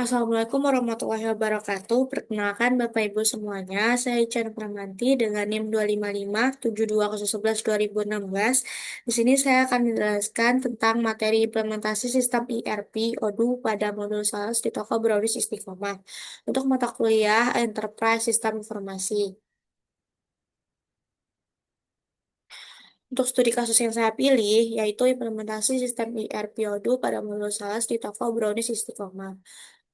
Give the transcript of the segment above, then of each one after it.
Assalamualaikum warahmatullahi wabarakatuh. Perkenalkan Bapak Ibu semuanya, saya Ican Pramanti dengan NIM 255720111 Di sini saya akan menjelaskan tentang materi implementasi sistem ERP ODU pada modul sales di Toko Brownies Istiqomah untuk mata kuliah Enterprise Sistem Informasi. Untuk studi kasus yang saya pilih, yaitu implementasi sistem ERP ODU pada modul sales di Toko Brownies Istiqomah.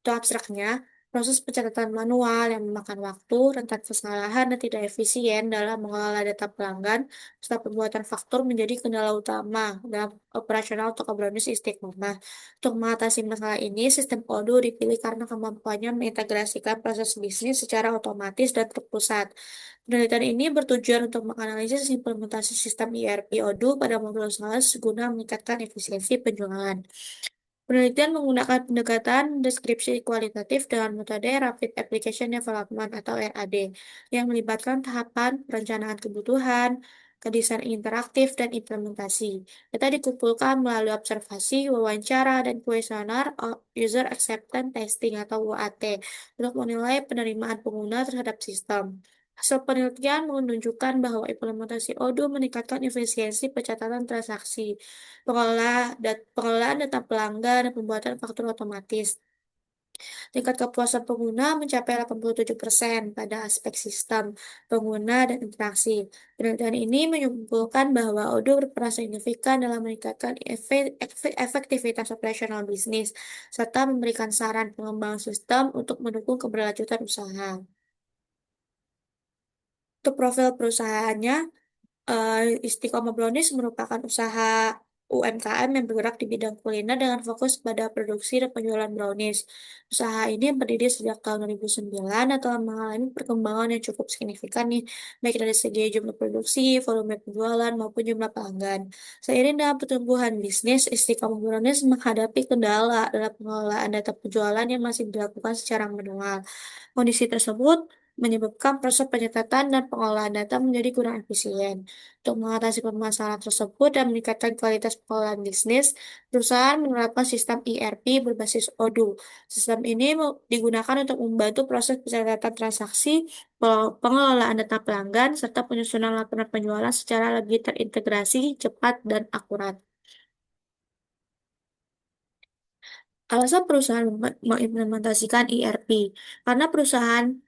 Untuk abstraknya, proses pencatatan manual yang memakan waktu, rentan kesalahan, dan tidak efisien dalam mengelola data pelanggan, serta pembuatan faktur menjadi kendala utama dalam operasional toko brownies Istiqomah. Untuk mengatasi masalah ini, sistem Odoo dipilih karena kemampuannya mengintegrasikan proses bisnis secara otomatis dan terpusat. Penelitian ini bertujuan untuk menganalisis implementasi sistem ERP Odoo pada modul sales guna meningkatkan efisiensi penjualan. Penelitian menggunakan pendekatan deskripsi kualitatif dengan metode Rapid Application Development atau RAD yang melibatkan tahapan perencanaan kebutuhan, kedesain interaktif, dan implementasi. Data dikumpulkan melalui observasi, wawancara, dan kuesioner User Acceptance Testing atau UAT untuk menilai penerimaan pengguna terhadap sistem. Hasil penelitian menunjukkan bahwa implementasi Odoo meningkatkan efisiensi pencatatan transaksi, pengelolaan data pelanggan, dan pembuatan faktur otomatis. Tingkat kepuasan pengguna mencapai 87% pada aspek sistem, pengguna, dan interaksi. Penelitian ini menyimpulkan bahwa Odoo berperan signifikan dalam meningkatkan efektivitas operasional bisnis, serta memberikan saran pengembangan sistem untuk mendukung keberlanjutan usaha. Untuk profil perusahaannya, Istiqomah Brownies merupakan usaha UMKM yang bergerak di bidang kuliner dengan fokus pada produksi dan penjualan brownies. Usaha ini berdiri sejak tahun 2009 dan telah mengalami perkembangan yang cukup signifikan nih, baik dari segi jumlah produksi, volume penjualan, maupun jumlah pelanggan. Seiring dengan pertumbuhan bisnis, Istiqomah Brownies menghadapi kendala dalam pengelolaan data penjualan yang masih dilakukan secara manual. Kondisi tersebut menyebabkan proses pencatatan dan pengolahan data menjadi kurang efisien. Untuk mengatasi permasalahan tersebut dan meningkatkan kualitas pengelolaan bisnis, perusahaan menerapkan sistem ERP berbasis Odoo. Sistem ini digunakan untuk membantu proses pencatatan transaksi, pengelolaan data pelanggan, serta penyusunan laporan penjualan secara lebih terintegrasi, cepat, dan akurat. Alasan perusahaan mengimplementasikan ERP karena perusahaan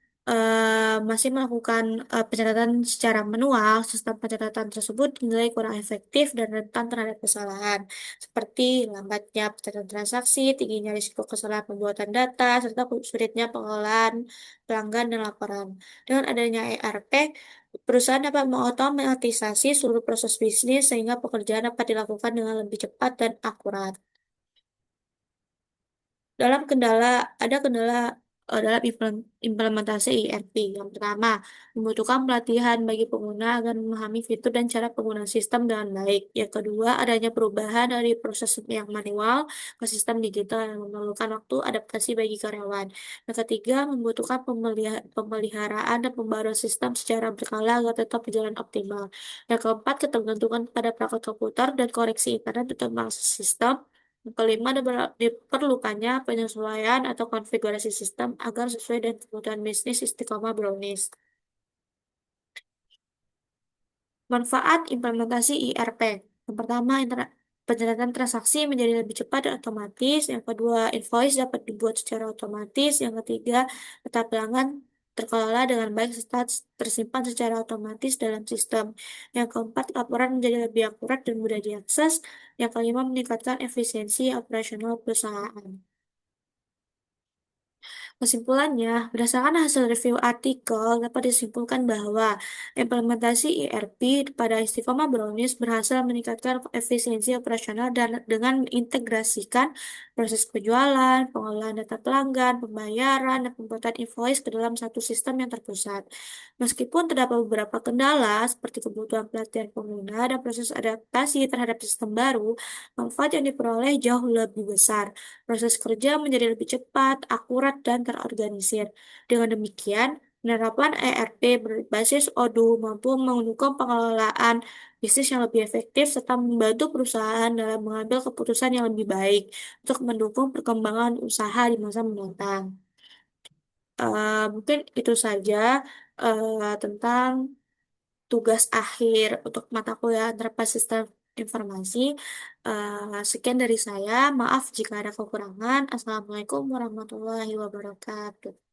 masih melakukan pencatatan secara manual. Sistem pencatatan tersebut dinilai kurang efektif dan rentan terhadap kesalahan, seperti lambatnya pencatatan transaksi, tingginya risiko kesalahan pembuatan data, serta sulitnya pengelolaan pelanggan dan laporan. Dengan adanya ERP, perusahaan dapat mengotomatisasi seluruh proses bisnis sehingga pekerjaan dapat dilakukan dengan lebih cepat dan akurat. Ada kendala dalam implementasi ERP. Yang pertama, membutuhkan pelatihan bagi pengguna agar memahami fitur dan cara penggunaan sistem dengan baik. Yang kedua, adanya perubahan dari proses yang manual ke sistem digital yang memerlukan waktu adaptasi bagi karyawan. Yang ketiga, membutuhkan pemeliharaan dan pembaruan sistem secara berkala agar tetap berjalan optimal. Yang keempat, ketergantungan pada perangkat komputer dan koreksi internet untuk mengakses sistem. Yang kelima, diperlukannya penyesuaian atau konfigurasi sistem agar sesuai dengan kebutuhan bisnis Istiqomah Brownies. Manfaat implementasi ERP. Yang pertama, pencatatan transaksi menjadi lebih cepat dan otomatis. Yang kedua, invoice dapat dibuat secara otomatis. Yang ketiga, data pelanggan terkelola dengan baik serta tersimpan secara otomatis dalam sistem. Yang keempat, laporan menjadi lebih akurat dan mudah diakses. Yang kelima, meningkatkan efisiensi operasional perusahaan. Kesimpulannya, berdasarkan hasil review artikel, dapat disimpulkan bahwa implementasi ERP pada Istiqomah Brownies berhasil meningkatkan efisiensi operasional dan dengan mengintegrasikan proses penjualan, pengelolaan data pelanggan, pembayaran, dan pembuatan invoice ke dalam satu sistem yang terpusat. Meskipun terdapat beberapa kendala seperti kebutuhan pelatihan pengguna dan proses adaptasi terhadap sistem baru, manfaat yang diperoleh jauh lebih besar. Proses kerja menjadi lebih cepat, akurat, dan terorganisir. Dengan demikian, penerapan ERP berbasis Odoo mampu mendukung pengelolaan bisnis yang lebih efektif, serta membantu perusahaan dalam mengambil keputusan yang lebih baik untuk mendukung perkembangan usaha di masa mendatang. Mungkin itu saja tentang tugas akhir untuk mata kuliah Antropologi Sistem Informasi. Sekian dari saya. Maaf jika ada kekurangan. Assalamualaikum warahmatullahi wabarakatuh.